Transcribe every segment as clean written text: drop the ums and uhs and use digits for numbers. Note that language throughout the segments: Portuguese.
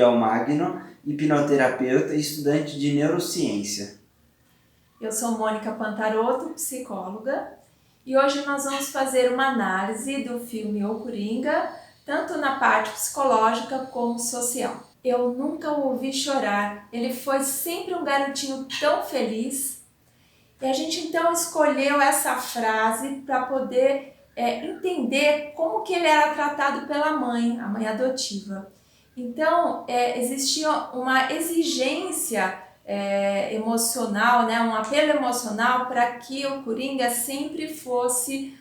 Gabriel Magno, hipnoterapeuta e estudante de neurociência. Eu sou Mônica Pantarotto, psicóloga, e hoje nós vamos fazer uma análise do filme O Coringa, tanto na parte psicológica como social. Eu nunca o ouvi chorar, ele foi sempre um garotinho tão feliz. E a gente então escolheu essa frase para poder entender como que ele era tratado pela mãe, a mãe adotiva. Então, existia uma exigência emocional, né, um apelo emocional para que o Coringa sempre fosse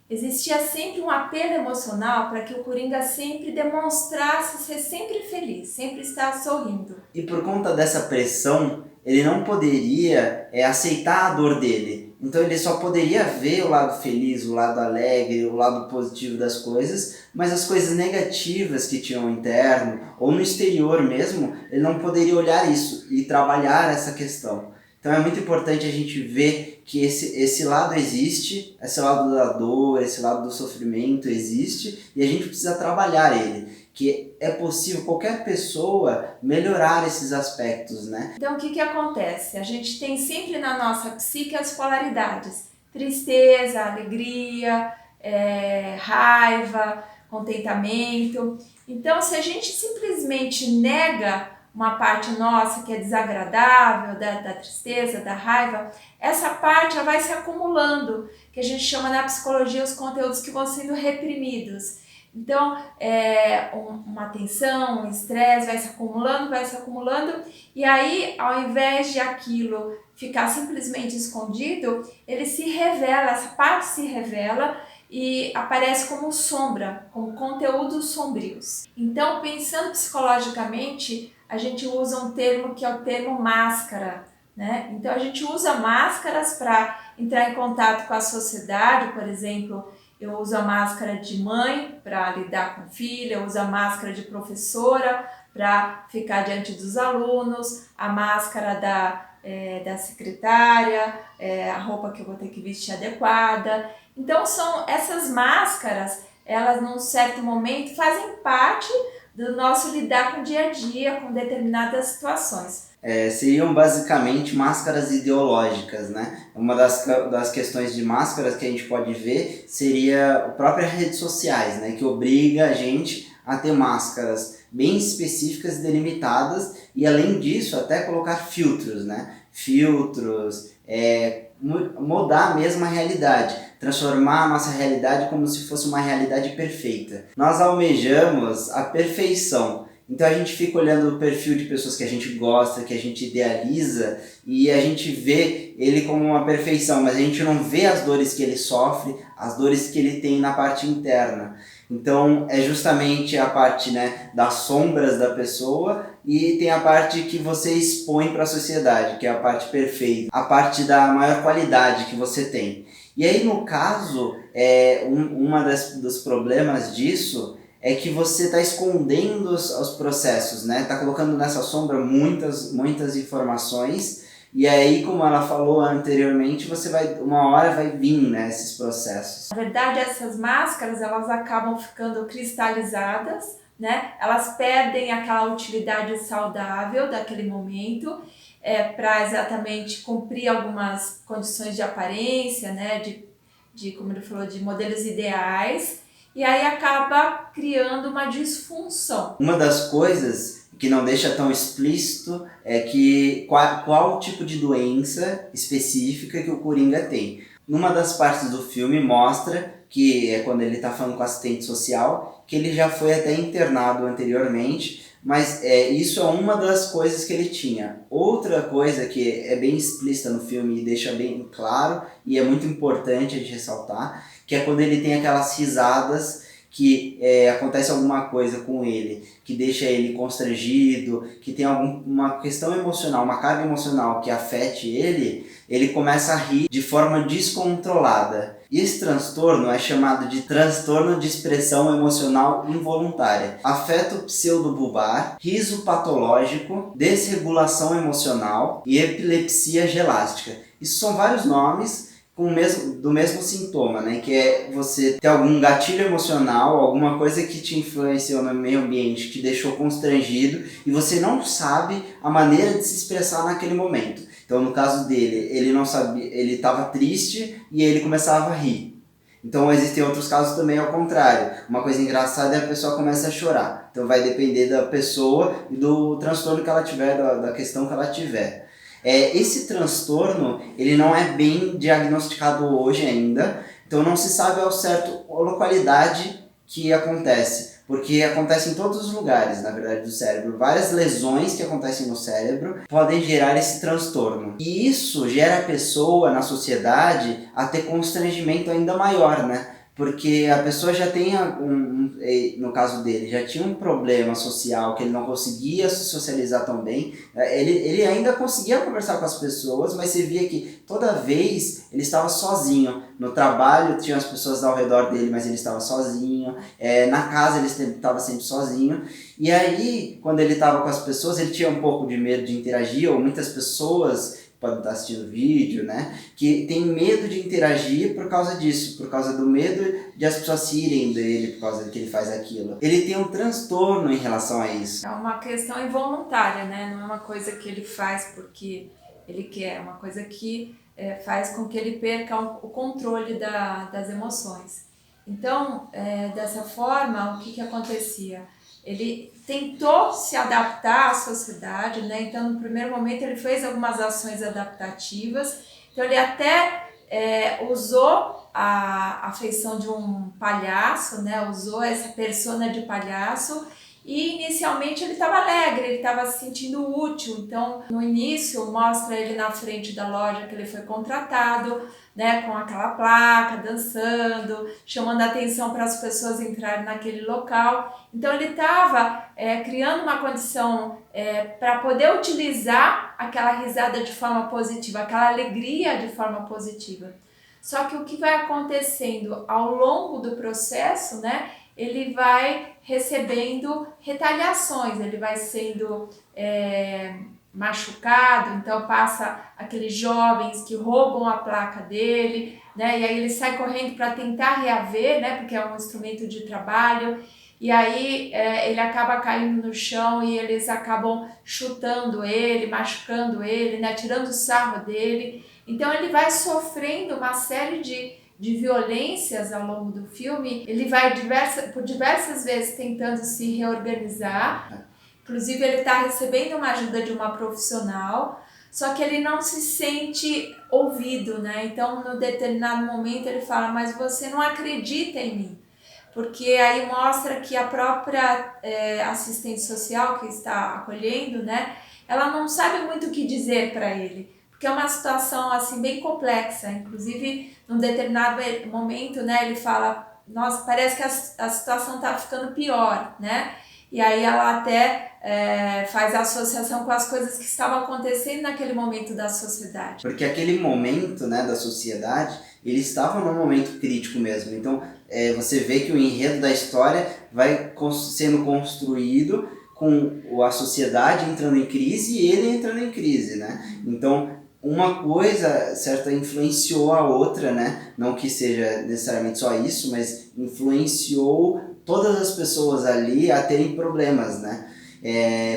Existia sempre um apelo emocional para que o Coringa sempre demonstrasse ser sempre feliz, sempre estar sorrindo. E por conta dessa pressão, ele não poderia aceitar a dor dele. Então ele só poderia ver o lado feliz, o lado alegre, o lado positivo das coisas, mas as coisas negativas que tinham interno, ou no exterior mesmo, ele não poderia olhar isso e trabalhar essa questão. Então é muito importante a gente ver que esse lado existe, esse lado da dor, esse lado do sofrimento existe, e a gente precisa trabalhar ele. Que é possível qualquer pessoa melhorar esses aspectos, né? Então o que acontece? A gente tem sempre na nossa psique as polaridades. Tristeza, alegria, raiva, contentamento. Então se a gente simplesmente nega uma parte nossa que é desagradável, da tristeza, da raiva, essa parte ela vai se acumulando, que a gente chama na psicologia os conteúdos que vão sendo reprimidos. Então, uma tensão, um estresse vai se acumulando, e aí, ao invés de aquilo ficar simplesmente escondido, ele se revela, essa parte se revela e aparece como sombra, como conteúdos sombrios. Então, pensando psicologicamente, a gente usa um termo que é o termo máscara, né? Então, a gente usa máscaras para entrar em contato com a sociedade, por exemplo. Eu uso a máscara de mãe para lidar com filha, eu uso a máscara de professora para ficar diante dos alunos, a máscara da secretária, a roupa que eu vou ter que vestir adequada. Então são essas máscaras, elas num certo momento fazem parte do nosso lidar com o dia a dia, com determinadas situações. Seriam basicamente máscaras ideológicas, né? Uma das questões de máscaras que a gente pode ver seria as próprias redes sociais, né? Que obriga a gente a ter máscaras bem específicas e delimitadas e além disso até colocar filtros, né? Filtros, mudar mesmo a realidade, transformar a nossa realidade como se fosse uma realidade perfeita. Nós almejamos a perfeição. Então a gente fica olhando o perfil de pessoas que a gente gosta, que a gente idealiza e a gente vê ele como uma perfeição, mas a gente não vê as dores que ele sofre, as dores que ele tem na parte interna. Então é justamente a parte, né, das sombras da pessoa e tem a parte que você expõe para a sociedade, que é a parte perfeita, a parte da maior qualidade que você tem. E aí no caso, dos problemas disso é que você está escondendo os processos, né? Está colocando nessa sombra muitas informações e aí, como ela falou anteriormente, uma hora vai vir, né, esses processos. Na verdade, essas máscaras elas acabam ficando cristalizadas, né? Elas perdem aquela utilidade saudável daquele momento para exatamente cumprir algumas condições de aparência, né? Como ele falou, de modelos ideais. E aí acaba criando uma disfunção. Uma das coisas que não deixa tão explícito é que qual tipo de doença específica que o Coringa tem. Numa das partes do filme mostra que é quando ele está falando com o assistente social, que ele já foi até internado anteriormente, mas isso é uma das coisas que ele tinha. Outra coisa que é bem explícita no filme e deixa bem claro, e é muito importante a gente ressaltar, que é quando ele tem aquelas risadas que acontece alguma coisa com ele, que deixa ele constrangido, que tem uma questão emocional, uma carga emocional que afete ele começa a rir de forma descontrolada. E esse transtorno é chamado de transtorno de expressão emocional involuntária, afeto pseudobulbar, riso patológico, desregulação emocional e epilepsia gelástica. Isso são vários nomes do mesmo sintoma, né? Que é você ter algum gatilho emocional, alguma coisa que te influenciou no meio ambiente, que te deixou constrangido e você não sabe a maneira de se expressar naquele momento. Então, no caso dele, ele não sabia, ele estava triste e ele começava a rir. Então, existem outros casos também ao contrário. Uma coisa engraçada é a pessoa começa a chorar. Então, vai depender da pessoa e do transtorno que ela tiver, da questão que ela tiver. Esse transtorno, ele não é bem diagnosticado hoje ainda, então não se sabe ao certo a localidade que acontece, porque acontece em todos os lugares, na verdade, do cérebro. Várias lesões que acontecem no cérebro podem gerar esse transtorno. E isso gera a pessoa, na sociedade, a ter constrangimento ainda maior, né? Porque a pessoa já tem, no caso dele, já tinha um problema social que ele não conseguia se socializar tão bem. Ele ainda conseguia conversar com as pessoas, mas você via que toda vez ele estava sozinho. No trabalho tinha as pessoas ao redor dele, mas ele estava sozinho. Na casa ele estava sempre sozinho. E aí, quando ele estava com as pessoas, ele tinha um pouco de medo de interagir, ou muitas pessoas podem estar assistindo vídeo, né, que tem medo de interagir por causa disso, por causa do medo de as pessoas irem dele, por causa de que ele faz aquilo. Ele tem um transtorno em relação a isso. É uma questão involuntária, né? Não é uma coisa que ele faz porque ele quer, é uma coisa que faz com que ele perca o controle das emoções. Então, dessa forma, o que acontecia? Ele tentou se adaptar à sociedade, né? Então, no primeiro momento, ele fez algumas ações adaptativas. Então, ele até usou a feição de um palhaço, né? Usou essa persona de palhaço. E inicialmente ele estava alegre, ele estava se sentindo útil. Então, no início, mostra ele na frente da loja que ele foi contratado, né, com aquela placa, dançando, chamando a atenção para as pessoas entrarem naquele local. Então, ele estava criando uma condição para poder utilizar aquela risada de forma positiva, aquela alegria de forma positiva. Só que o que vai acontecendo ao longo do processo, né, ele vai recebendo retaliações, ele vai sendo machucado, então passa aqueles jovens que roubam a placa dele, né, e aí ele sai correndo para tentar reaver, né, porque é um instrumento de trabalho, e aí ele acaba caindo no chão e eles acabam chutando ele, machucando ele, né, tirando sarro dele. Então ele vai sofrendo uma série de violências ao longo do filme. Ele vai por diversas vezes tentando se reorganizar. Inclusive ele está recebendo uma ajuda de uma profissional, só que ele não se sente ouvido, né? Então, no determinado momento ele fala, mas você não acredita em mim. Porque aí mostra que a própria assistente social que está acolhendo, né? Ela não sabe muito o que dizer para ele. Porque é uma situação assim bem complexa, inclusive num determinado momento, né, ele fala, nossa, parece que a situação está ficando pior, né? E aí ela até faz a associação com as coisas que estavam acontecendo naquele momento da sociedade. Porque aquele momento, né, da sociedade, ele estava num momento crítico mesmo. Então você vê que o enredo da história vai sendo construído com a sociedade entrando em crise e ele entrando em crise, né? Então uma coisa, certo, influenciou a outra, né? Não que seja necessariamente só isso, mas influenciou todas as pessoas ali a terem problemas, né?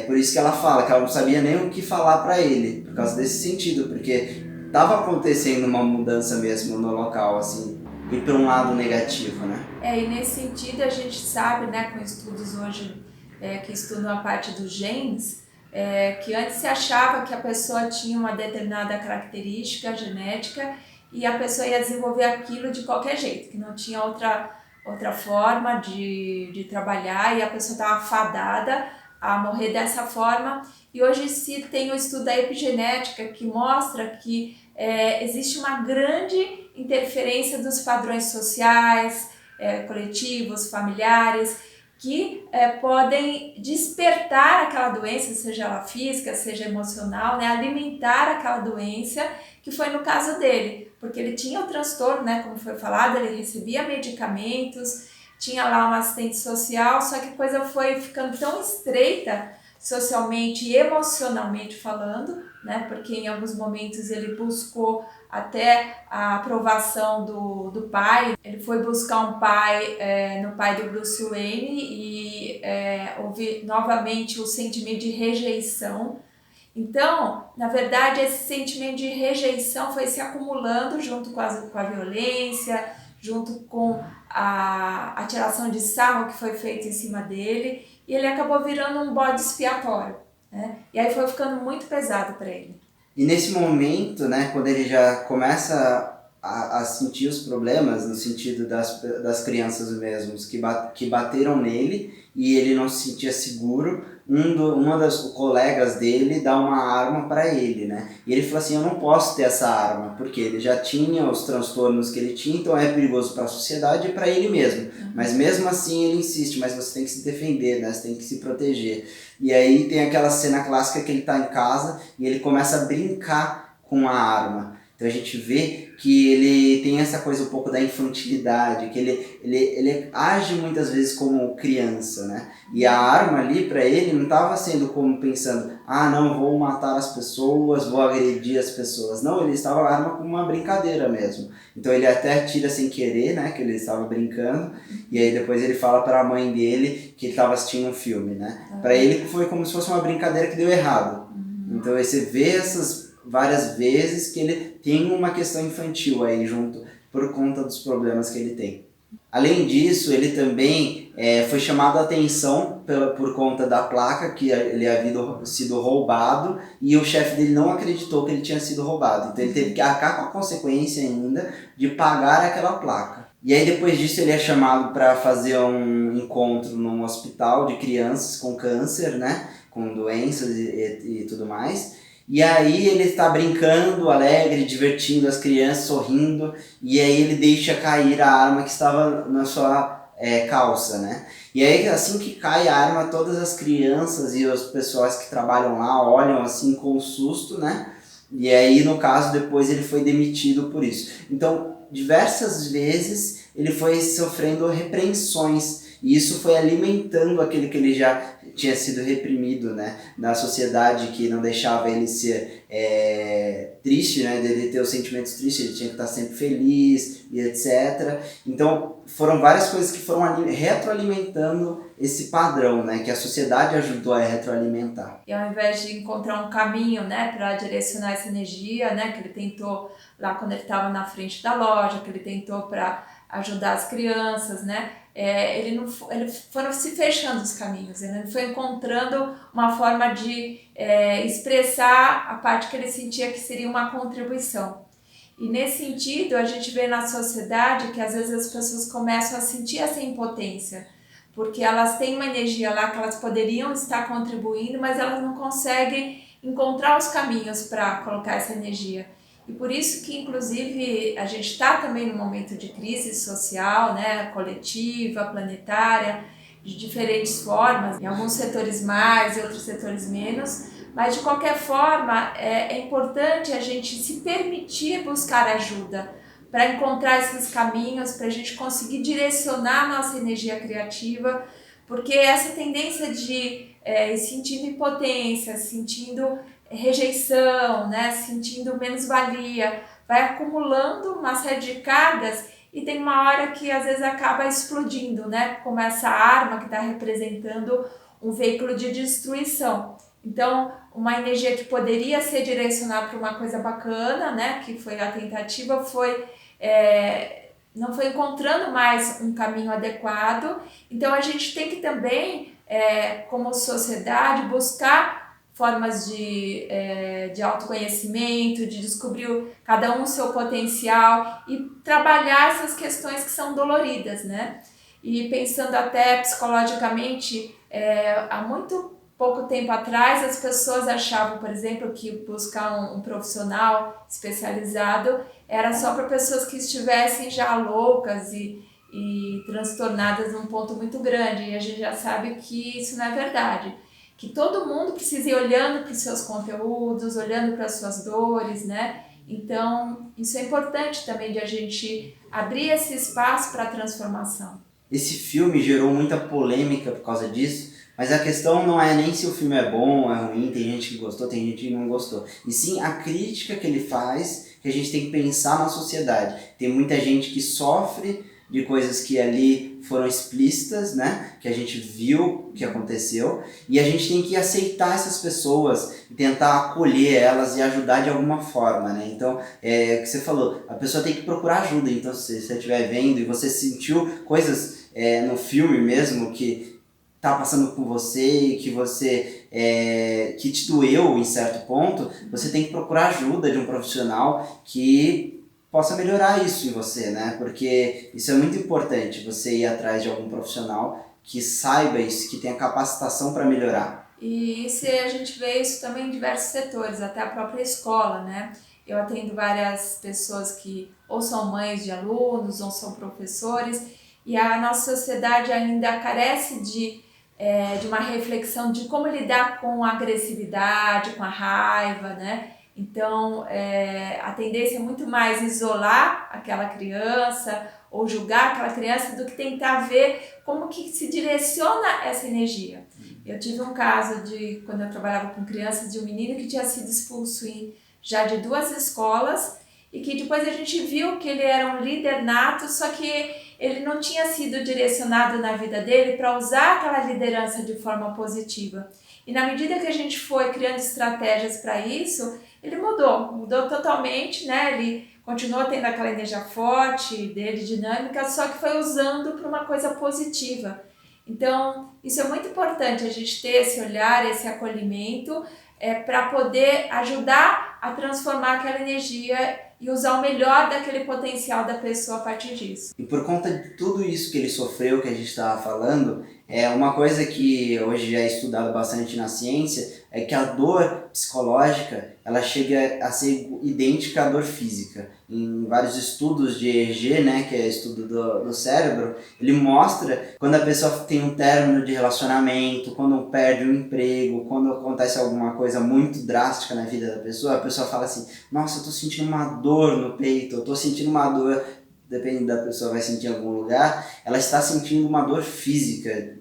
Por isso que ela fala que ela não sabia nem o que falar para ele, por causa desse sentido, porque estava acontecendo uma mudança mesmo no local, assim, e para um lado negativo, né? E nesse sentido a gente sabe, né, com estudos hoje que estudam a parte dos genes, que antes se achava que a pessoa tinha uma determinada característica genética e a pessoa ia desenvolver aquilo de qualquer jeito, que não tinha outra forma de trabalhar e a pessoa estava fadada a morrer dessa forma. E hoje se tem o estudo da epigenética que mostra que existe uma grande interferência dos padrões sociais, coletivos, familiares, que podem despertar aquela doença, seja ela física, seja emocional, né, alimentar aquela doença, que foi no caso dele, porque ele tinha o transtorno, né, como foi falado, ele recebia medicamentos, tinha lá uma assistente social, só que a coisa foi ficando tão estreita, socialmente e emocionalmente falando, né? Porque em alguns momentos ele buscou até a aprovação do pai. Ele foi buscar um pai no pai do Bruce Wayne e houve novamente o sentimento de rejeição. Então, na verdade, esse sentimento de rejeição foi se acumulando junto com a violência, junto com a tiração de sarro que foi feita em cima dele, e ele acabou virando um bode expiatório, né? E aí foi ficando muito pesado para ele. E nesse momento, né, quando ele já começa a sentir os problemas, no sentido das crianças mesmos que bateram nele e ele não se sentia seguro, uma das colegas dele dá uma arma para ele, né? E ele fala assim, eu não posso ter essa arma, porque ele já tinha os transtornos que ele tinha, então é perigoso para a sociedade e para ele mesmo. Mas mesmo assim ele insiste, mas você tem que se defender, né? Você tem que se proteger. E aí tem aquela cena clássica que ele está em casa e ele começa a brincar com a arma. Então a gente vê que ele tem essa coisa um pouco da infantilidade, que ele age muitas vezes como criança, né? E a arma ali para ele não estava sendo como pensando, não, vou matar as pessoas, vou agredir as pessoas. Não, ele estava a arma como uma brincadeira mesmo. Então ele até tira sem querer, né? Que ele estava brincando. E aí depois ele fala para a mãe dele que ele estava assistindo um filme, né? Para ele foi como se fosse uma brincadeira que deu errado. Então aí você vê essas várias vezes que ele tem uma questão infantil aí junto por conta dos problemas que ele tem. Além disso, ele também foi chamado a atenção por conta da placa que ele havia sido roubado e o chefe dele não acreditou que ele tinha sido roubado. Então ele teve que arcar com a consequência ainda de pagar aquela placa. E aí depois disso ele é chamado para fazer um encontro num hospital de crianças com câncer, né? Com doenças e tudo mais. E aí ele está brincando, alegre, divertindo as crianças, sorrindo, e aí ele deixa cair a arma que estava na sua calça, né? E aí assim que cai a arma, todas as crianças e as pessoas que trabalham lá olham assim com susto, né? E aí no caso depois ele foi demitido por isso. Então diversas vezes ele foi sofrendo repreensões, e isso foi alimentando aquele que ele já tinha sido reprimido, né, na sociedade, que não deixava ele ser triste, né, dele ter os sentimentos tristes, ele tinha que estar sempre feliz e etc. Então foram várias coisas que foram retroalimentando esse padrão, né, que a sociedade ajudou a retroalimentar. E ao invés de encontrar um caminho, né, para direcionar essa energia, né, que ele tentou lá quando ele estava na frente da loja, que ele tentou para ajudar as crianças, né, ele foram se fechando os caminhos, ele foi encontrando uma forma de expressar a parte que ele sentia que seria uma contribuição. E nesse sentido, a gente vê na sociedade que às vezes as pessoas começam a sentir essa impotência, porque elas têm uma energia lá que elas poderiam estar contribuindo, mas elas não conseguem encontrar os caminhos para colocar essa energia. E por isso que, inclusive, a gente está também num momento de crise social, né, coletiva, planetária, de diferentes formas, em alguns setores mais, em outros setores menos, mas de qualquer forma é importante a gente se permitir buscar ajuda para encontrar esses caminhos, para a gente conseguir direcionar a nossa energia criativa, porque essa tendência de sentindo impotência, sentindo rejeição, né, sentindo menos-valia, vai acumulando uma série de cargas e tem uma hora que às vezes acaba explodindo, né, como essa arma que está representando um veículo de destruição. Então, uma energia que poderia ser direcionada para uma coisa bacana, né, que foi a tentativa, não foi encontrando mais um caminho adequado. Então, a gente tem que também, como sociedade, buscar formas de autoconhecimento, de descobrir cada um o seu potencial e trabalhar essas questões que são doloridas, né? E pensando até psicologicamente, há muito pouco tempo atrás as pessoas achavam, por exemplo, que buscar um profissional especializado era só para pessoas que estivessem já loucas e transtornadas num ponto muito grande, e a gente já sabe que isso não é verdade. Que todo mundo precisa ir olhando para os seus conteúdos, olhando para as suas dores, né? Então, isso é importante também de a gente abrir esse espaço para a transformação. Esse filme gerou muita polêmica por causa disso, Mas a questão não é nem se o filme é bom ou é ruim, tem gente que gostou, tem gente que não gostou. E sim a crítica que ele faz, que a gente tem que pensar na sociedade. Tem muita gente que sofre de coisas que ali foram explícitas, né? Que a gente viu que aconteceu. E a gente tem que aceitar essas pessoas e tentar acolher elas e ajudar de alguma forma, né? Então, é o que você falou, a pessoa tem que procurar ajuda. Então, se você estiver vendo e você sentiu coisas no filme mesmo que tá passando com você e que você que te doeu em certo ponto, você tem que procurar ajuda de um profissional que possa melhorar isso em você, né? Porque isso é muito importante, você ir atrás de algum profissional que saiba isso, que tenha capacitação para melhorar. E isso, a gente vê isso também em diversos setores, até a própria escola, né? Eu atendo várias pessoas que ou são mães de alunos ou são professores, e a nossa sociedade ainda carece de uma reflexão de como lidar com a agressividade, com a raiva, né? Então, a tendência é muito mais isolar aquela criança ou julgar aquela criança do que tentar ver como que se direciona essa energia. Eu tive um caso de, quando eu trabalhava com crianças, de um menino que tinha sido expulso já de 2 escolas e que depois a gente viu que ele era um líder nato, só que ele não tinha sido direcionado na vida dele para usar aquela liderança de forma positiva. E na medida que a gente foi criando estratégias para isso, ele mudou totalmente, né? Ele continuou tendo aquela energia forte dele, dinâmica, só que foi usando para uma coisa positiva. Então, isso é muito importante, a gente ter esse olhar, esse acolhimento, para poder ajudar a transformar aquela energia e usar o melhor daquele potencial da pessoa a partir disso. E por conta de tudo isso que ele sofreu, que a gente estava falando, uma coisa que hoje já é estudado bastante na ciência é que a dor psicológica ela chega a ser idêntica à dor física. Em vários estudos de EEG, né, que é estudo do cérebro, ele mostra quando a pessoa tem um término de relacionamento, quando perde um emprego, quando acontece alguma coisa muito drástica na vida da pessoa, a pessoa fala assim, nossa, eu tô sentindo uma dor no peito, eu tô sentindo uma dor, depende da pessoa, vai sentir em algum lugar, ela está sentindo uma dor física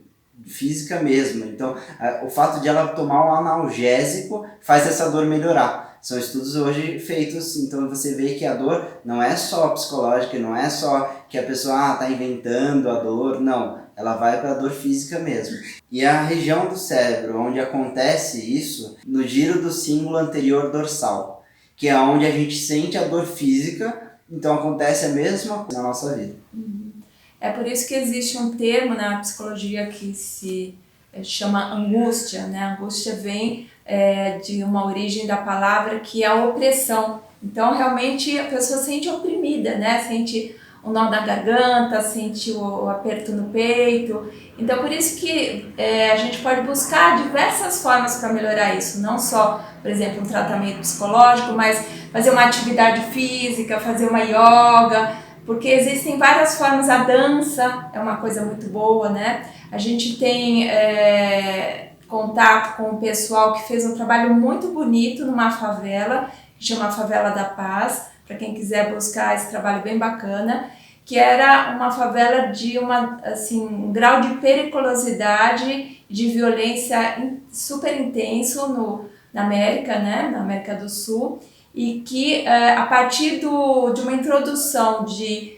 mesmo. Então, o fato de ela tomar um analgésico faz essa dor melhorar. São estudos hoje feitos, então você vê que a dor não é só psicológica, não é só que a pessoa está inventando a dor, não. Ela vai para a dor física mesmo. E a região do cérebro onde acontece isso, no giro do cíngulo anterior dorsal, que é onde a gente sente a dor física, então acontece a mesma coisa na nossa vida. É por isso que existe um termo na psicologia que se chama angústia, né? A angústia vem de uma origem da palavra que é a opressão. Então, realmente, a pessoa se sente oprimida, né? Sente o nó na garganta, sente o aperto no peito. Então, por isso que a gente pode buscar diversas formas para melhorar isso. Não só, por exemplo, um tratamento psicológico, mas fazer uma atividade física, fazer uma yoga, porque existem várias formas. A dança é uma coisa muito boa, né? A gente tem contato com o pessoal que fez um trabalho muito bonito numa favela, que chama Favela da Paz, para quem quiser buscar esse trabalho bem bacana, que era uma favela de um grau de periculosidade, de violência super intenso na América, né? Na América do Sul, e que a partir de uma introdução de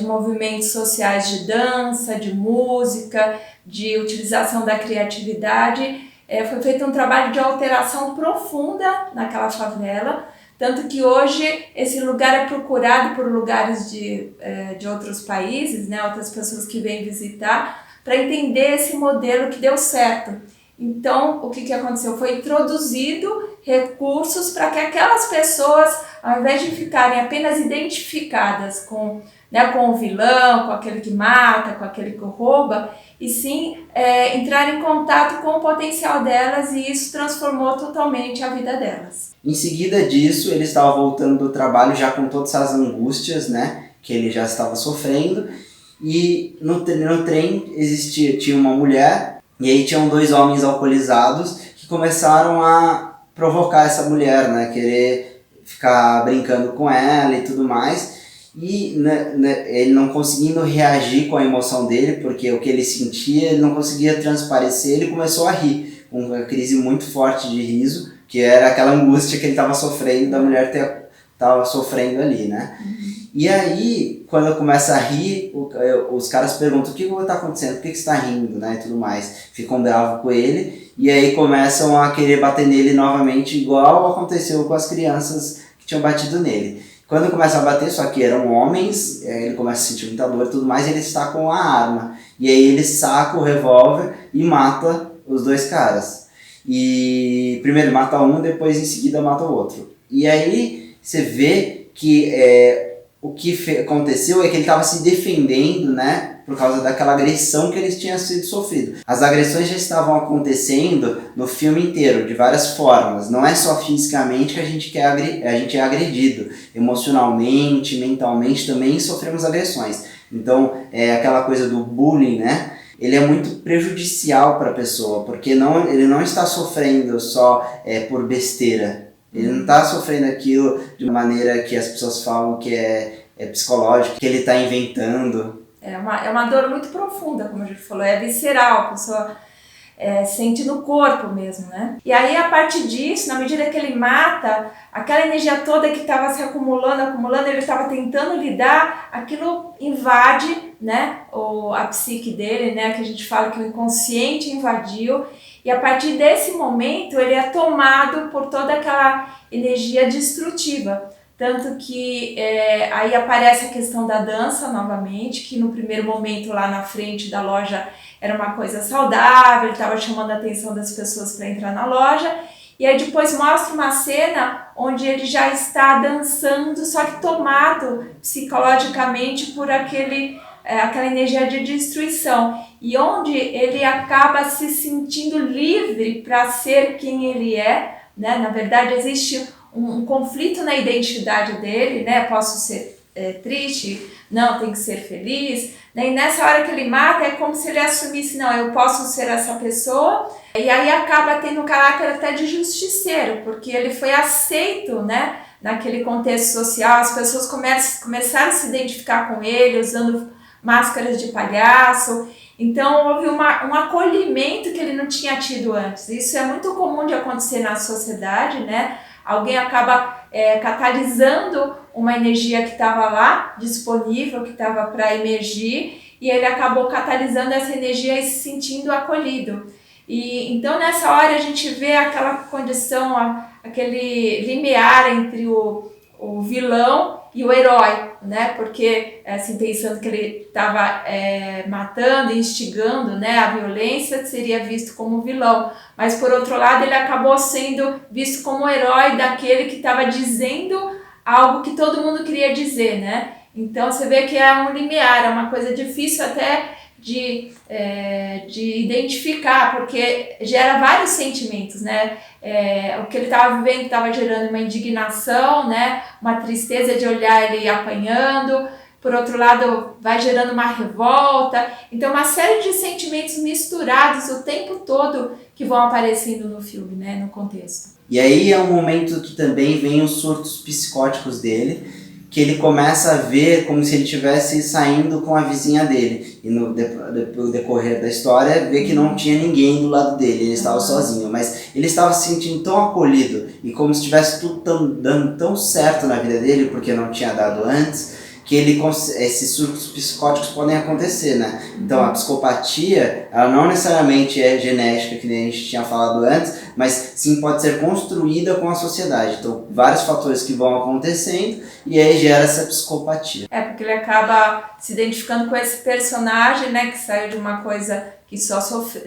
movimentos sociais de dança, de música, de utilização da criatividade, foi feito um trabalho de alteração profunda naquela favela, tanto que hoje esse lugar é procurado por lugares de outros países, né, outras pessoas que vêm visitar, para entender esse modelo que deu certo. Então, o que aconteceu? Foi introduzido recursos para que aquelas pessoas, ao invés de ficarem apenas identificadas com o vilão, com aquele que mata, com aquele que rouba, e sim entrar em contato com o potencial delas, e isso transformou totalmente a vida delas. Em seguida disso, ele estava voltando do trabalho já com todas as angústias, né, que ele já estava sofrendo, e no trem tinha uma mulher, e aí tinham 2 homens alcoolizados que começaram a provocar essa mulher, né, querer ficar brincando com ela e tudo mais. e ele não conseguindo reagir com a emoção dele, porque o que ele sentia, ele não conseguia transparecer, ele começou a rir, uma crise muito forte de riso, que era aquela angústia que ele estava sofrendo, da mulher estava sofrendo ali, né? E aí, quando eu começo a rir, os caras perguntam o que está acontecendo, por que você está rindo, né, e tudo mais. Ficam bravos com ele, e aí começam a querer bater nele novamente, igual aconteceu com as crianças que tinham batido nele. Quando começa a bater, só que eram homens, ele começa a sentir muita dor e tudo mais, e ele está com a arma. E aí ele saca o revólver e mata os dois caras. E primeiro mata um, depois em seguida mata o outro. E aí você vê que o que aconteceu é que ele estava se defendendo, né, por causa daquela agressão que ele tinha sido sofrido. As agressões já estavam acontecendo no filme inteiro, de várias formas. Não é só fisicamente que a gente é agredido. Emocionalmente, mentalmente também sofremos agressões. Então, aquela coisa do bullying, né? Ele é muito prejudicial para a pessoa, porque ele não está sofrendo só por besteira. Ele não está sofrendo aquilo de uma maneira que as pessoas falam que é psicológico, que ele está inventando. É uma dor muito profunda, como a gente falou, é visceral, a pessoa sente no corpo mesmo, né? E aí, a partir disso, na medida que ele mata, aquela energia toda que estava se acumulando, ele estava tentando lidar, aquilo invade, né, a psique dele, né, que a gente fala que o inconsciente invadiu, e a partir desse momento ele é tomado por toda aquela energia destrutiva. Tanto que aí aparece a questão da dança novamente, que no primeiro momento lá na frente da loja era uma coisa saudável, ele estava chamando a atenção das pessoas para entrar na loja, e aí depois mostra uma cena onde ele já está dançando, só que tomado psicologicamente por aquela energia de destruição, e onde ele acaba se sentindo livre para ser quem ele é, né? Na verdade existe um conflito na identidade dele, né? Posso ser triste? Não, tem que ser feliz. E nessa hora que ele mata, é como se ele assumisse, não, eu posso ser essa pessoa. E aí acaba tendo um caráter até de justiceiro, porque ele foi aceito, né, naquele contexto social. As pessoas começaram a se identificar com ele, usando máscaras de palhaço. Então houve um acolhimento que ele não tinha tido antes. Isso é muito comum de acontecer na sociedade, né? Alguém acaba catalisando uma energia que estava lá, disponível, que estava para emergir, e ele acabou catalisando essa energia e se sentindo acolhido. E então nessa hora a gente vê aquela condição, aquele limiar entre o vilão e o herói, né? Porque assim, pensando que ele estava matando, instigando, né, a violência, seria visto como vilão, mas por outro lado ele acabou sendo visto como herói daquele que estava dizendo algo que todo mundo queria dizer, né? Então você vê que é um limiar, é uma coisa difícil até de identificar, porque gera vários sentimentos, né? O que ele estava vivendo estava gerando uma indignação, né? Uma tristeza de olhar ele apanhando, por outro lado vai gerando uma revolta, então uma série de sentimentos misturados o tempo todo que vão aparecendo no filme, né? No contexto. E aí é um momento que também vem os surtos psicóticos dele, que ele começa a ver como se ele estivesse saindo com a vizinha dele. E no decorrer da história, vê que não tinha ninguém do lado dele, ele estava sozinho. Mas ele estava se sentindo tão acolhido e como se estivesse tudo dando tão certo na vida dele, porque não tinha dado antes, que esses surtos psicóticos podem acontecer, né? Então a psicopatia, ela não necessariamente é genética, que nem a gente tinha falado antes, mas sim pode ser construída com a sociedade. Então vários fatores que vão acontecendo e aí gera essa psicopatia. Porque ele acaba se identificando com esse personagem, né, que saiu de uma coisa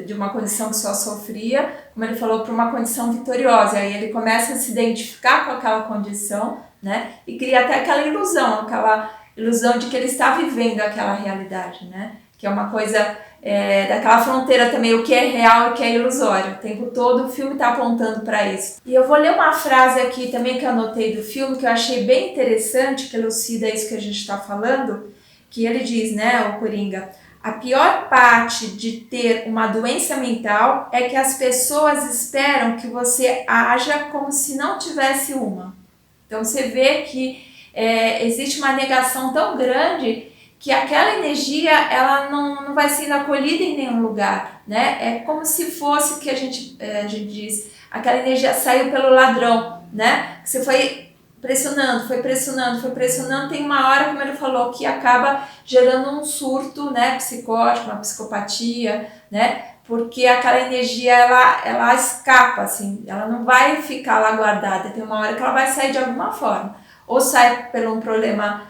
de uma condição que só sofria, como ele falou, para uma condição vitoriosa. Aí ele começa a se identificar com aquela condição, né, e cria até aquela ilusão de que ele está vivendo aquela realidade, né? Que é uma coisa daquela fronteira também, o que é real e o que é ilusório. O tempo todo o filme está apontando para isso. E eu vou ler uma frase aqui também que eu anotei do filme, que eu achei bem interessante, que elucida isso que a gente está falando, que ele diz, né, o Coringa, a pior parte de ter uma doença mental é que as pessoas esperam que você haja como se não tivesse uma. Então você vê que existe uma negação tão grande que aquela energia ela não vai sendo acolhida em nenhum lugar, né? É como se fosse que a gente diz, aquela energia saiu pelo ladrão, né? Você foi pressionando, tem uma hora, como ele falou, que acaba gerando um surto, né, psicótico, uma psicopatia, né? Porque aquela energia ela escapa, assim, ela não vai ficar lá guardada, tem uma hora que ela vai sair de alguma forma, ou sai por um problema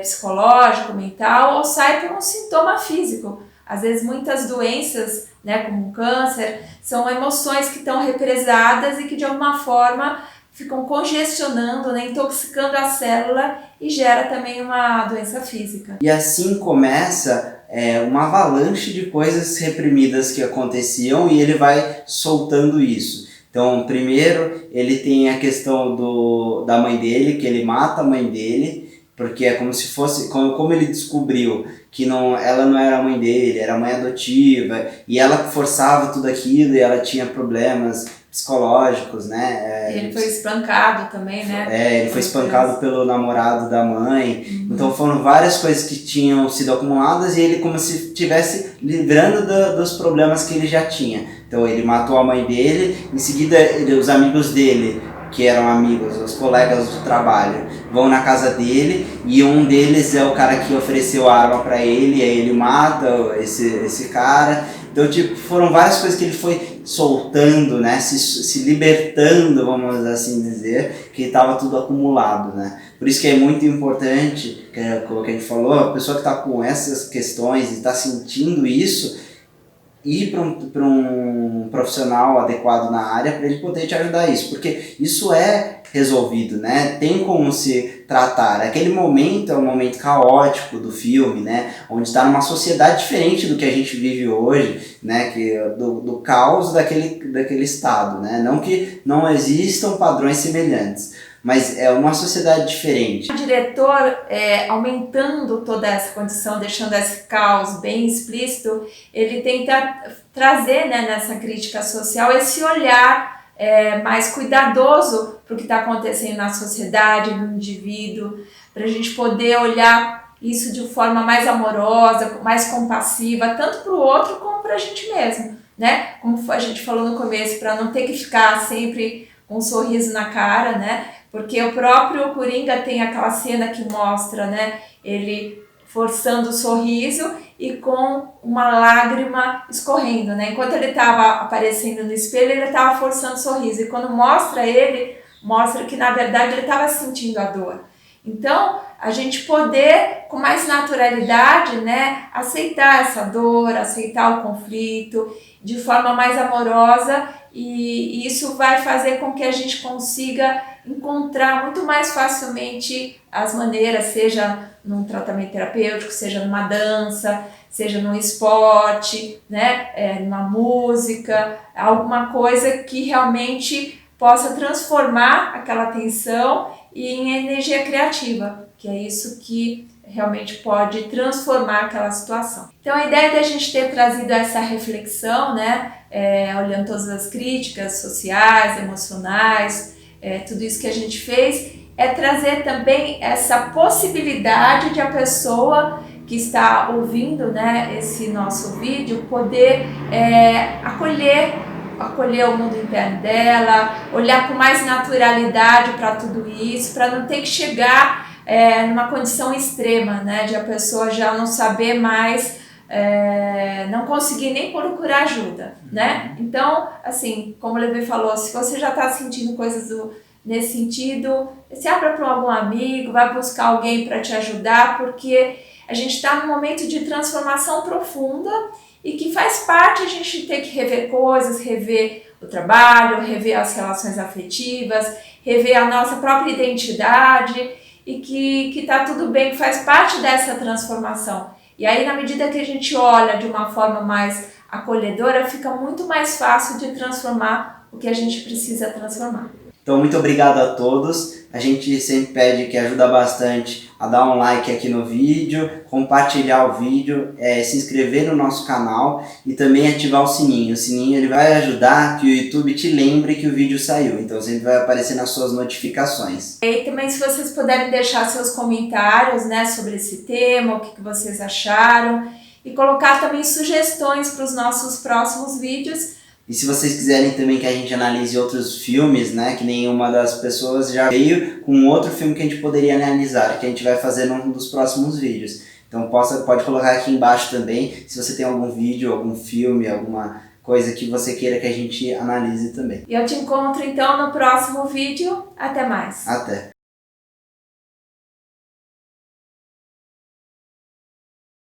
psicológico, mental, ou sai por um sintoma físico. Às vezes muitas doenças, né, como o câncer, são emoções que estão represadas e que de alguma forma ficam congestionando, né, intoxicando a célula e gera também uma doença física. E assim começa uma avalanche de coisas reprimidas que aconteciam e ele vai soltando isso. Então, primeiro, ele tem a questão da mãe dele, que ele mata a mãe dele, porque é como se fosse, como ele descobriu que ela não era a mãe dele, era a mãe adotiva, e ela forçava tudo aquilo e ela tinha problemas psicológicos, né? Ele foi espancado também, né? Ele foi espancado pelo namorado da mãe. Então foram várias coisas que tinham sido acumuladas e ele como se estivesse livrando dos problemas que ele já tinha. Então ele matou a mãe dele, em seguida os amigos dele, que eram amigos, os colegas do trabalho, vão na casa dele e um deles é o cara que ofereceu a arma para ele, e aí ele mata esse cara. Então, tipo, foram várias coisas que ele foi soltando, né, se libertando, vamos assim dizer, que estava tudo acumulado, né. Por isso que é muito importante, como a gente falou, a pessoa que está com essas questões e está sentindo isso, ir para um profissional adequado na área para ele poder te ajudar isso, porque isso é resolvido, né? Tem como se tratar. Aquele momento é um momento caótico do filme, né? Onde está numa sociedade diferente do que a gente vive hoje, né? Do caos daquele estado, né? Não que não existam padrões semelhantes, mas é uma sociedade diferente. O diretor, aumentando toda essa condição, deixando esse caos bem explícito, ele tenta trazer, né, nessa crítica social esse olhar mais cuidadoso para o que está acontecendo na sociedade, no indivíduo, para a gente poder olhar isso de forma mais amorosa, mais compassiva, tanto para o outro como para a gente mesmo, né? Como a gente falou no começo, para não ter que ficar sempre com um sorriso na cara, né? Porque o próprio Coringa tem aquela cena que mostra, né, ele forçando o sorriso e com uma lágrima escorrendo, né? Enquanto ele estava aparecendo no espelho, ele estava forçando o sorriso. E quando mostra ele, mostra que na verdade ele estava sentindo a dor. Então, a gente poder, com mais naturalidade, né, aceitar essa dor, aceitar o conflito de forma mais amorosa, e isso vai fazer com que a gente consiga encontrar muito mais facilmente as maneiras, seja num tratamento terapêutico, seja numa dança, seja num esporte, né, numa música, alguma coisa que realmente possa transformar aquela tensão em energia criativa, que é isso que realmente pode transformar aquela situação. Então a ideia da gente ter trazido essa reflexão, né, olhando todas as críticas sociais, emocionais, tudo isso que a gente fez, é trazer também essa possibilidade de a pessoa que está ouvindo, né, esse nosso vídeo poder acolher o mundo interno dela, olhar com mais naturalidade para tudo isso, para não ter que chegar numa condição extrema, né, de a pessoa já não saber mais, não conseguir nem procurar ajuda, né? Então, assim, como o Levi falou, se você já está sentindo coisas nesse sentido, se abra para algum amigo, vai buscar alguém para te ajudar, porque a gente está num momento de transformação profunda e que faz parte a gente ter que rever coisas, rever o trabalho, rever as relações afetivas, rever a nossa própria identidade, e que está tudo bem, que faz parte dessa transformação. E aí, na medida que a gente olha de uma forma mais acolhedora, fica muito mais fácil de transformar o que a gente precisa transformar. Então, muito obrigado a todos. A gente sempre pede que ajuda bastante a dar um like aqui no vídeo, compartilhar o vídeo, se inscrever no nosso canal e também ativar o sininho. O sininho ele vai ajudar que o YouTube te lembre que o vídeo saiu, então sempre vai aparecer nas suas notificações. E também se vocês puderem deixar seus comentários, né, sobre esse tema, o que vocês acharam, e colocar também sugestões para os nossos próximos vídeos. E se vocês quiserem também que a gente analise outros filmes, né, que nenhuma das pessoas já veio com outro filme que a gente poderia analisar, que a gente vai fazer num dos próximos vídeos. Então pode colocar aqui embaixo também, se você tem algum vídeo, algum filme, alguma coisa que você queira que a gente analise também. E eu te encontro então no próximo vídeo. Até mais! Até!